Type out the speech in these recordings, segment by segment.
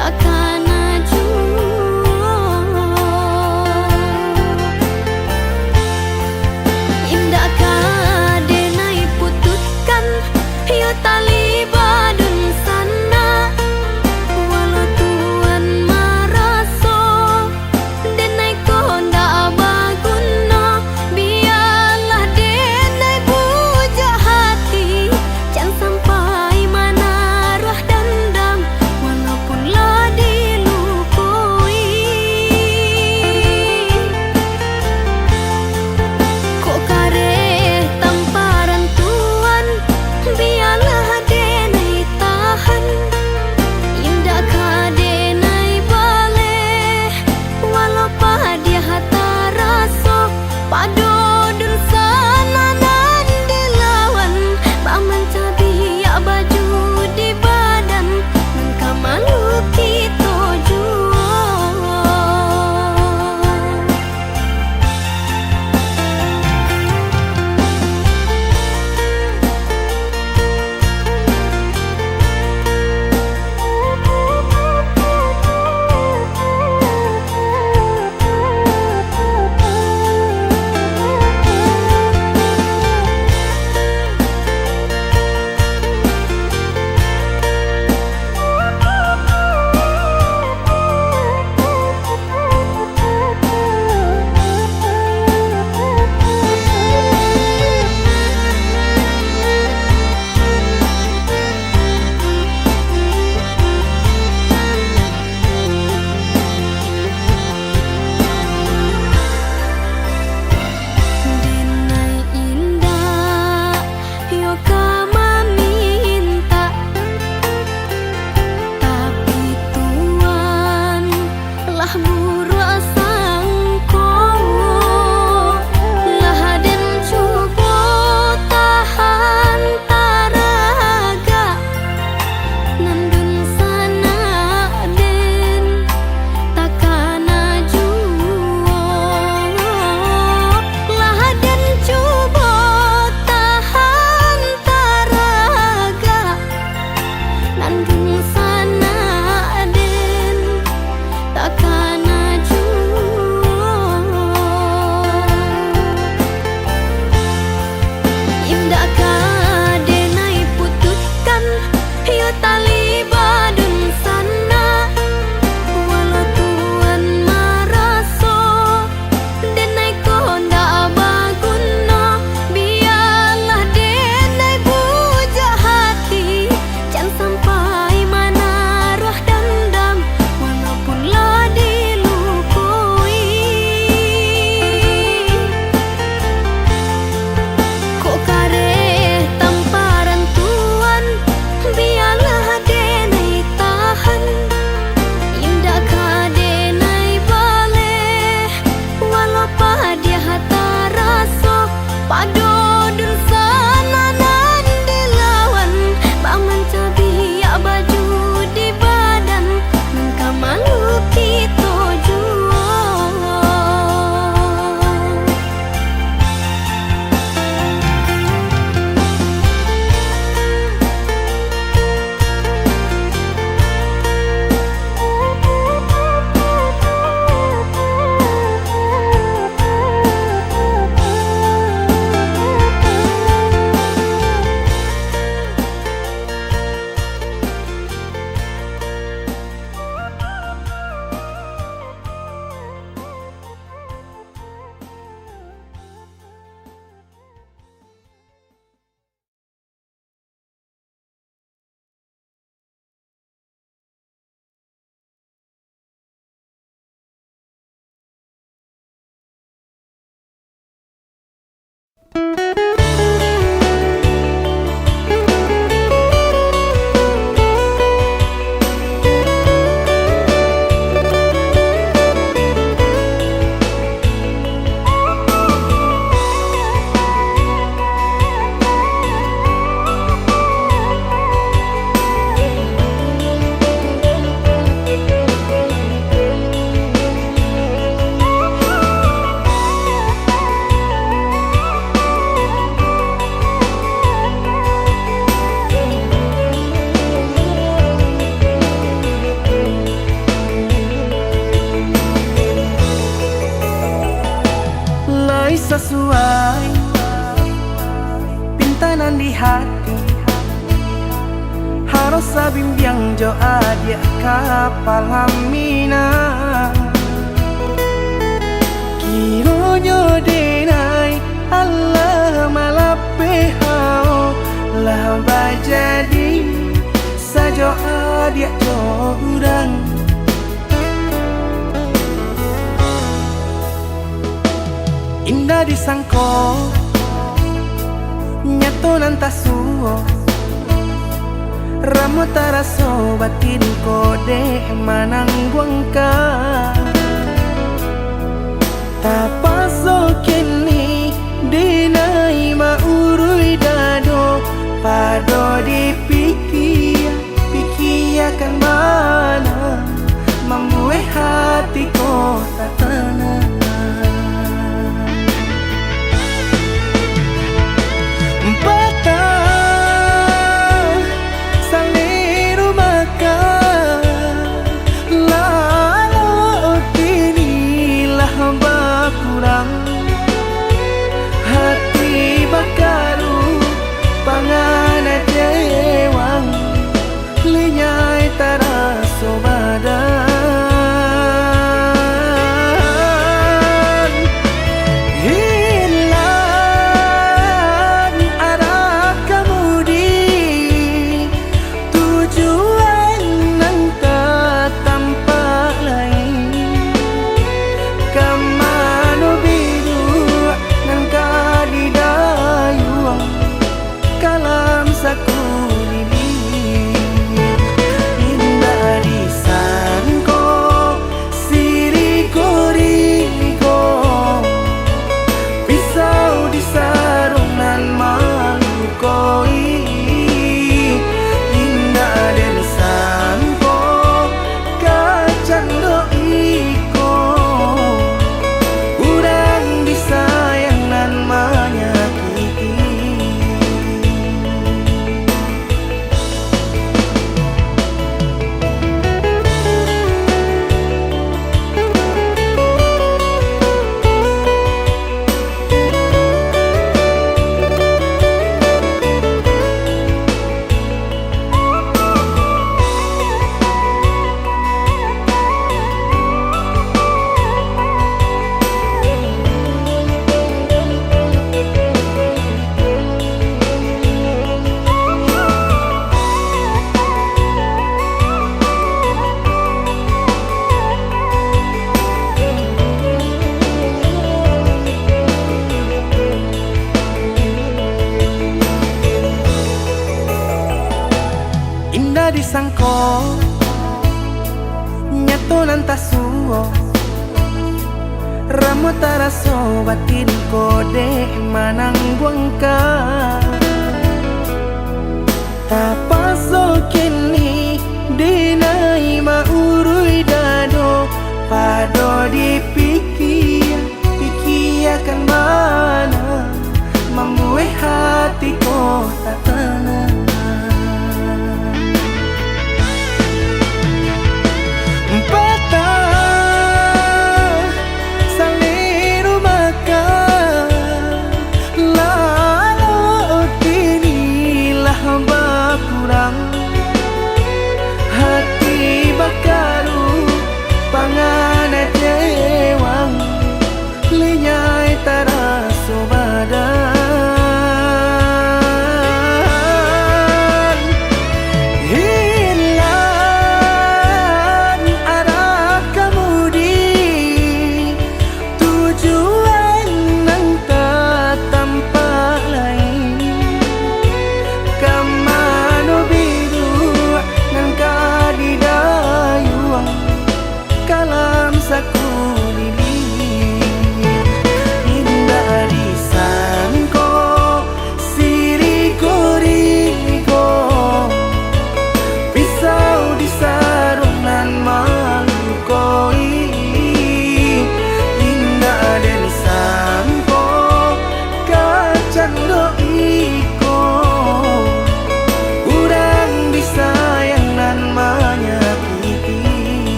Takkan tuai pintanan di hati harus sabimbiang jo adia kapal hamina kiro nyo denai Allah malape hao lah bajadi sajo adia jo urang indah disangko nyato nantasuo ramu taraso batin kode manangguangka tapaso kini dinai maurui dado pado pikiakan mana membuat hatiku tak tenang. Hati bakaru pangana jewang lenyai taraso badan hilang arah kemudi tujuan nangka tampak lain kamano biru nangka di dayuang kalam sakulili indah disangko siriko pisau di sarungan malukoi indah dan sangko kacang doiko urang disayangan menyakiti indah disangko nyato nantasuo ramu taraso batin kode manangguangka tapaso kini dinai maurui dado pado pikiakan mana membuat hatiku tak tenang. Hati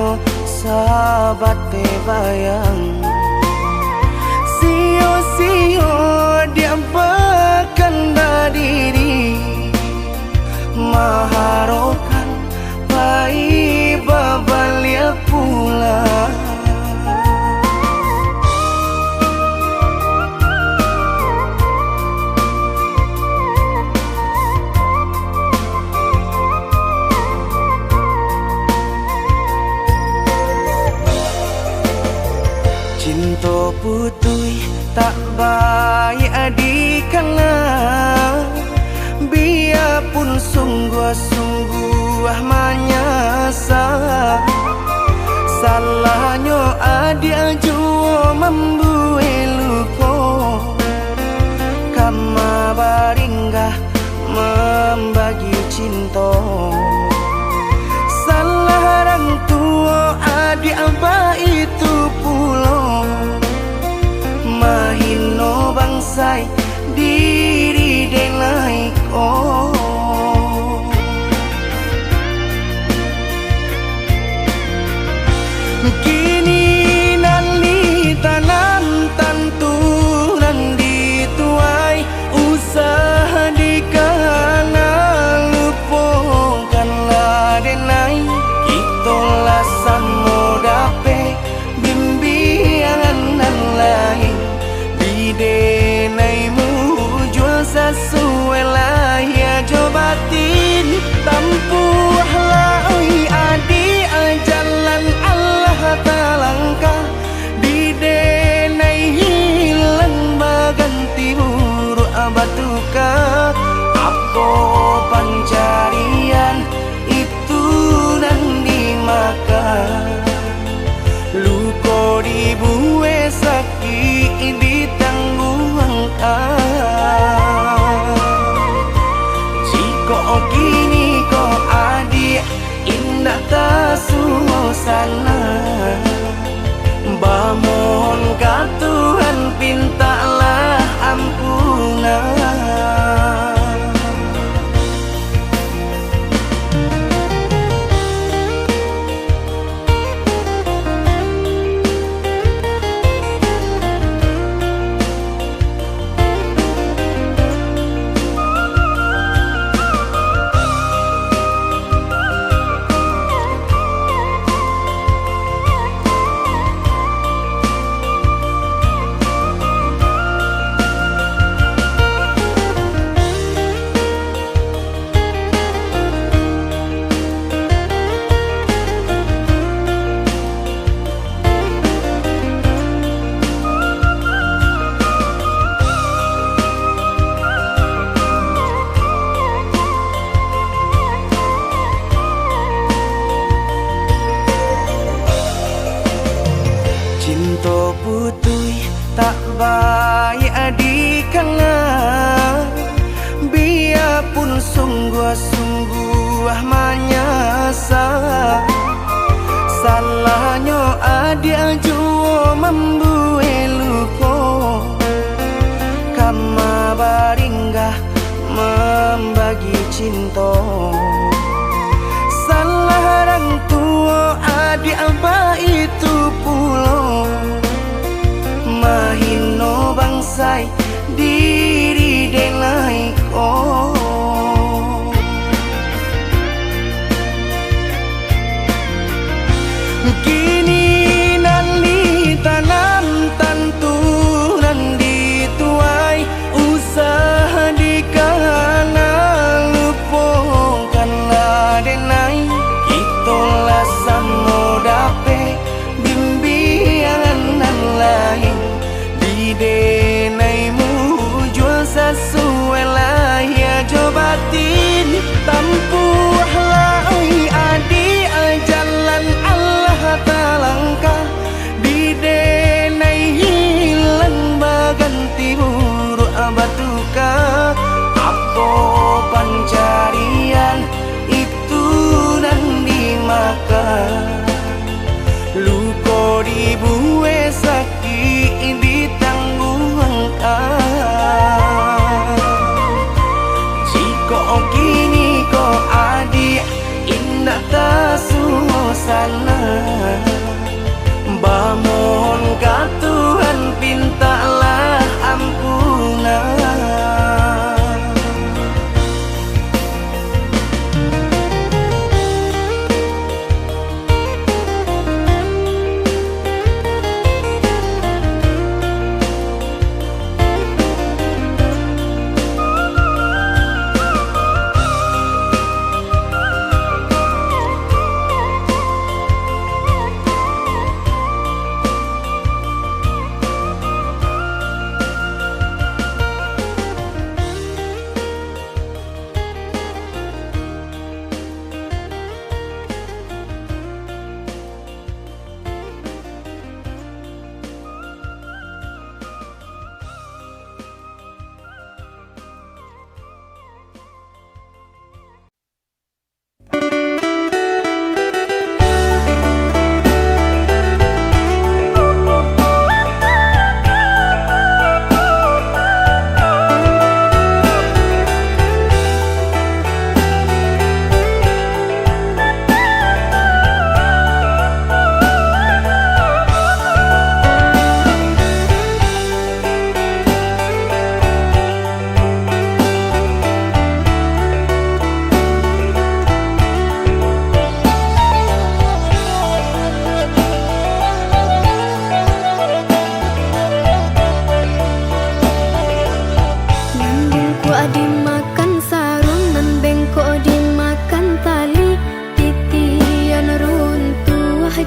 nyo sahabat te bayang sio-sio diampakan diri maharokan pai babalia pula. Cinta putui tak baik adikana biarpun sungguh-sungguh menyasa salahnya adik jua membuat luko kama baringgah membagi cinta salah orang tua adik apa itu pulau mahino bangsai diri denai oh kini nali tanam tantu nan dituai usaha dikana lupakanlah denai itulah samodape bimbingan nan lain denaimu jual sesuai lah ya jobatin tampuhlah oi adi jalan Allah talangkah di denai hilang baganti buruk abatuka apa pencarian itu dan dimakan luko dibuat sakit ditanggung jika kini kau adik indah tak suasana bamohon ke Tuhan pintalah ampunan. Cinta putui tak baik adikana biarpun sungguh-sungguh menyasa salahnya adik jua membuat luko kama baringgah membagi cinta salah orang tua adik apa itu pulau mahino bangsai diri denai oh kini nali tanam tantu nan dituai usaha dikana lupakanlah denai itulah samodape bimbingan nan lain di denaimu jual sesuai lah ya jobatin tampuhlah oi adi jalan Allah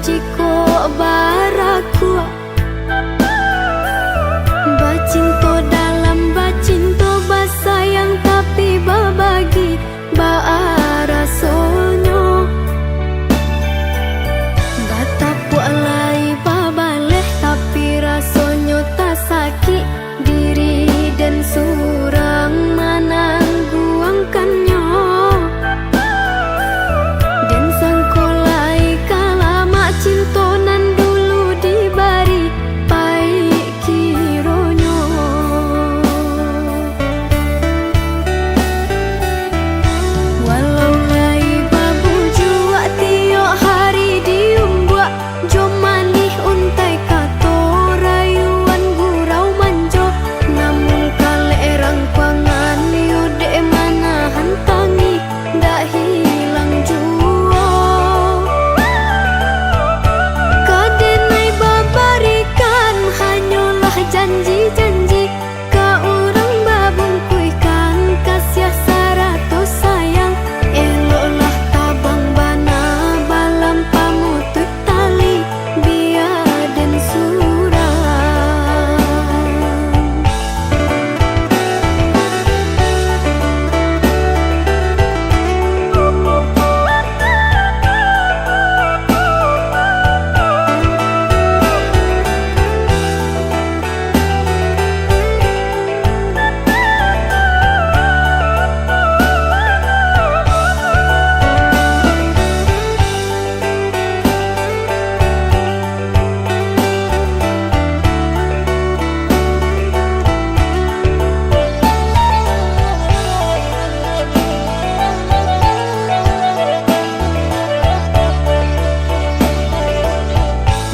jiko baraku bacinto dalam bacinto basayang tapi babagi baarasonyo batapu alai babaleh tapi rasonyo tak sakit diri dan surang menangguangkannya dan sangkolai kalama cintonan dulu dibari pai kironyo walau lai babu jua tiok hari diumbuak jom manih untai kato rayuan gurau manjo namun kale erang pangan yude mana hantangi dak hilang jua kadenai babarikan hanyalah janji-janji ka urang babung kuikan kasih saratus sayang eloklah tabang bana balam pamutut tali biar dan surang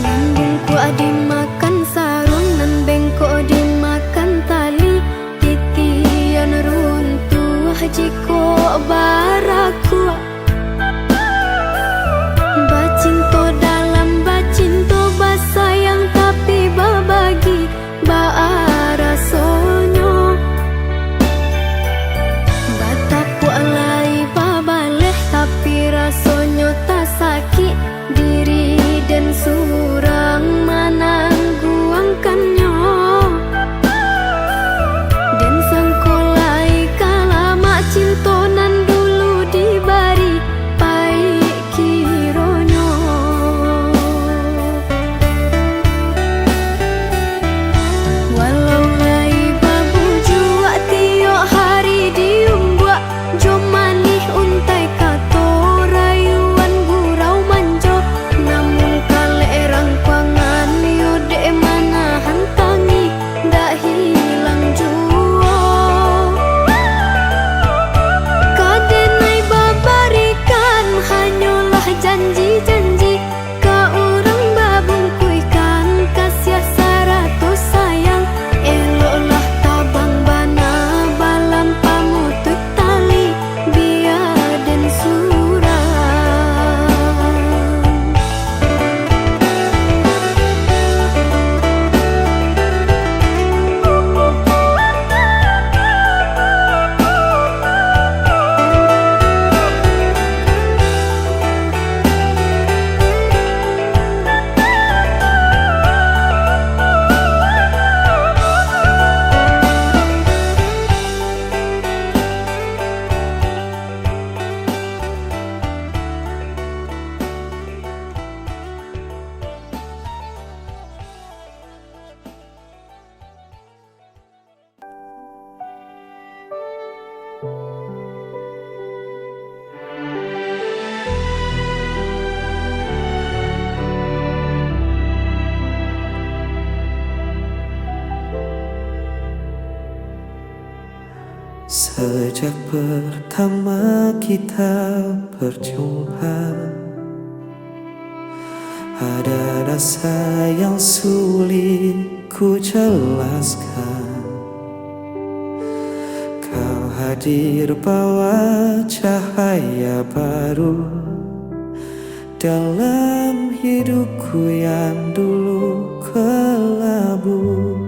Nandungku dimakan sarung nan bengkok dimakan tali titian runtuh jiko baraku bacinto dalam bacinto basayang tapi babagi baarasonyo batapu alai babaleh tapi rasonyo tak sakit diri dan surang menangguangkannya dan sangkolai kalama cintonan dulu dibari pai kironyo walau lai babu jua tiok hari diumbuak jom manih untai kato rayuan gurau manjo namun kale erang pangan yude mana hantangi dak hilang jua kadenai babarikan hanyalah janji-janji ka urang babung kuikan kasih saratus sayang eloklah tabang bana balam pamutut tali biar dan surang Sejak pertama kita berjumpa, ada rasa yang sulit ku jelaskan. Kau hadir bawa cahaya baru dalam hidupku yang dulu kelabu.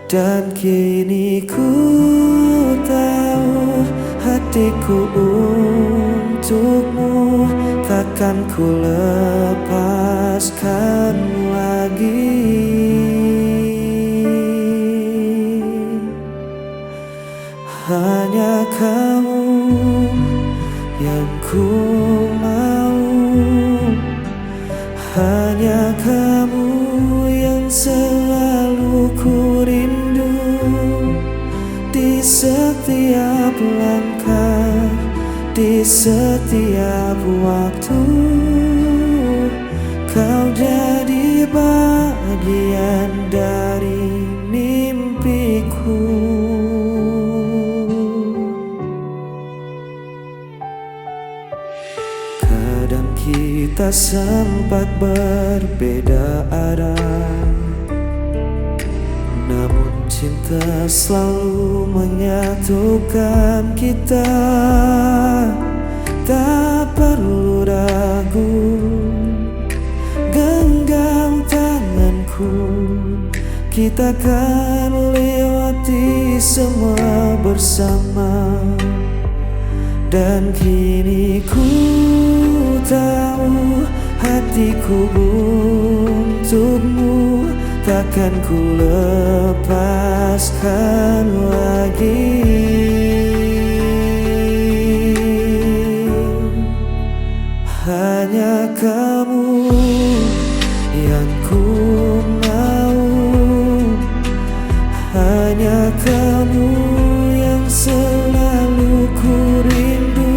Dan kini ku tahu hatiku untukmu tak takkan ku lepaskan lagi. Hanya kamu yang ku mau, hanya kamu yang selalu ku rindu. Di setiap langkah, di setiap waktu, kau jadi bagian dari mimpiku. Kadang kita sempat berbeda arah, namun cinta selalu menyatukan kita. Tak perlu ragu, genggam tanganku, kita akan lewati semua bersama. Dan kini ku tahu hatiku untukmu takkan ku lepaskan lagi. Hanya kamu yang ku mau, hanya kamu yang selalu ku rindu.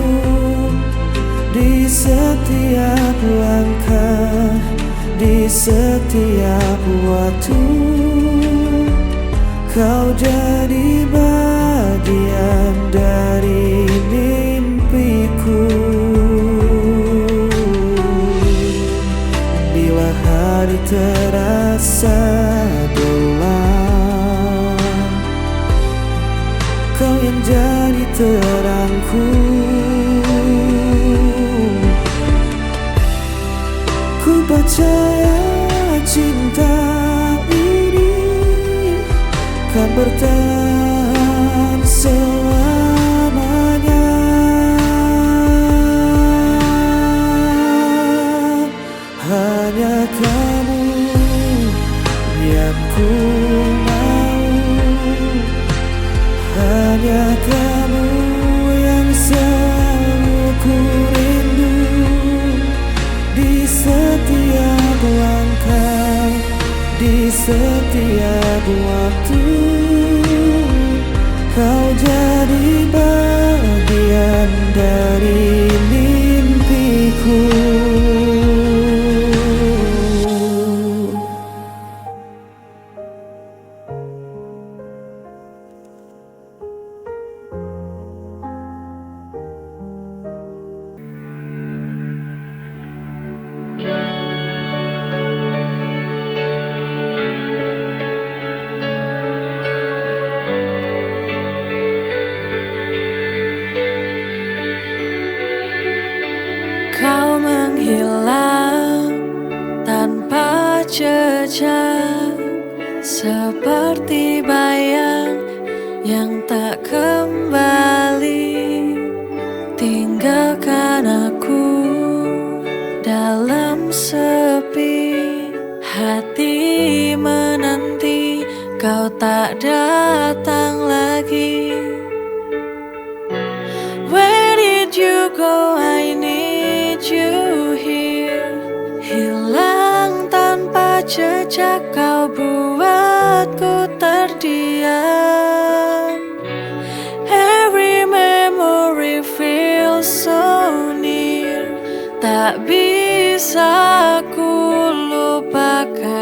Di setiap langkah, di setiap waktu, kau jadi bagian dari mimpiku. Bila hari terasa gelap, kau yang jadi terangku. Ku percaya cinta ini kan bertahan selamanya. Hanya kamu yang ku mau, hanya kamu yang selalu ku rindu. Di setiap langkah, di setiap waktu, kau jadi bagian dari mimpiku. Kau menghilang tanpa jejak, seperti bayang yang tak kembali. Tinggalkan aku dalam sepi, hati menanti kau tak datang lagi. Where did you go? I need you here. Hilang tanpa jejak, kau buatku terdiam. Every memory feels so near, tak bisa ku lupakan.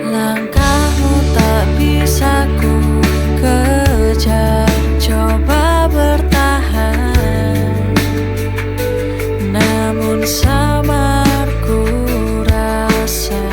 Langkahmu tak bisa ku kejar, coba bertahan, namun samar ku rasa.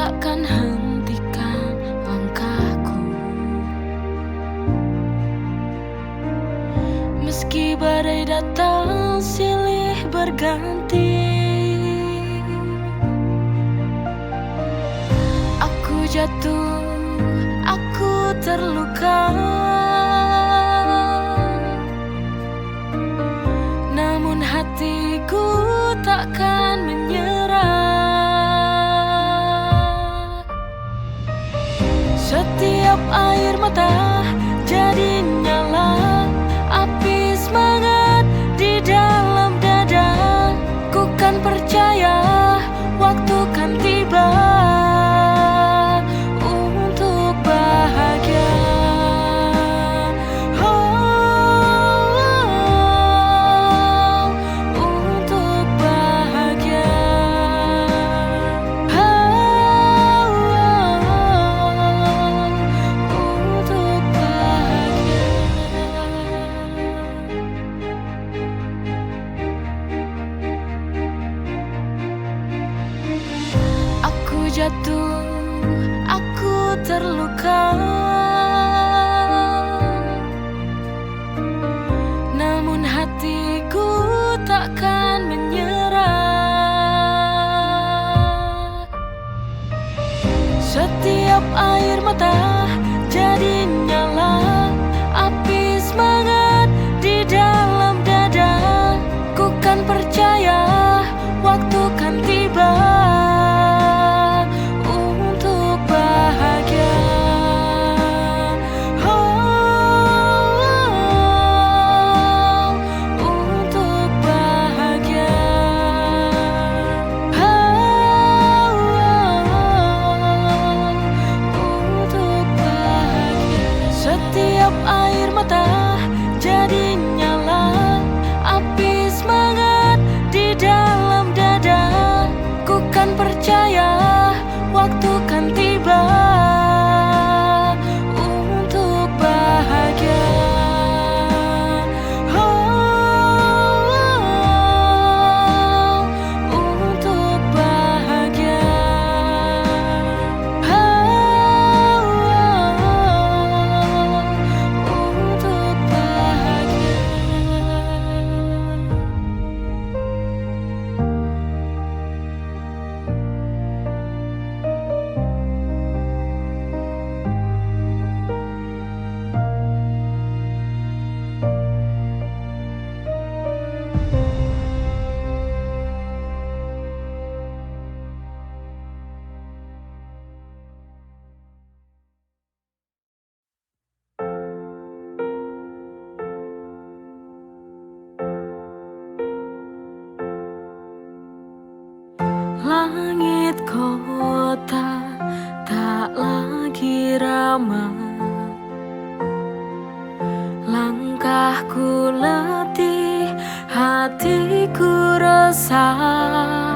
takkan hentikan langkahku. Meski badai datang silih berganti, aku jatuh, aku terluka, namun hatiku takkan menyerah. Setiap air mata jadi nyala api semangat di dalam dada. Ku kan percaya waktu kan tiba untuk bahagia. Untuk bahagia. Untuk bahagia. Aku jatuh, aku terluka, namun hatiku takkan menyerah. Setiap air mata jadi nyala api semangat di dalam dada. Ku kan percaya waktu kan tiba untuk bahagia. Untuk bahagia. Untuk bahagia. Setiap air mata jadi nyala api semangat di dalam dada. Ku kan percaya waktu kan tiba untuk bahagia. Untuk bahagia. Untuk bahagia. Langit kota tak lagi ramai, langkahku letih, hatiku resah.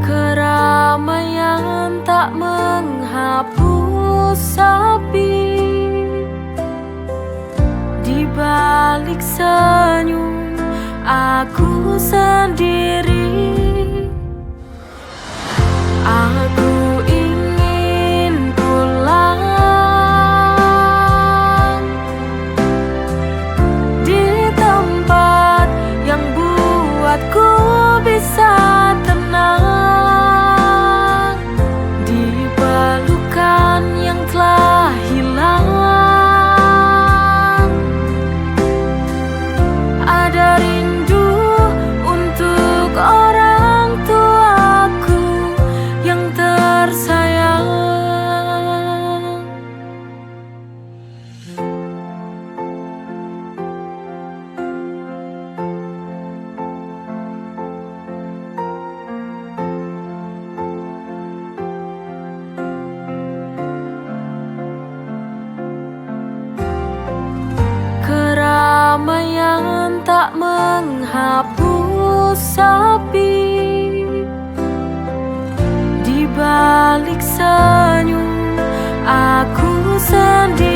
Keramaian tak menghapus sepi, di balik senyum aku sendiri. Aku ingin pulang di tempat yang buatku bisa tenang, di pelukan yang telah hilang. Ada rindu untuk orang tuaku yang tersayang. Keramaian tak menghapus sepi, di balik senyum aku sendiri.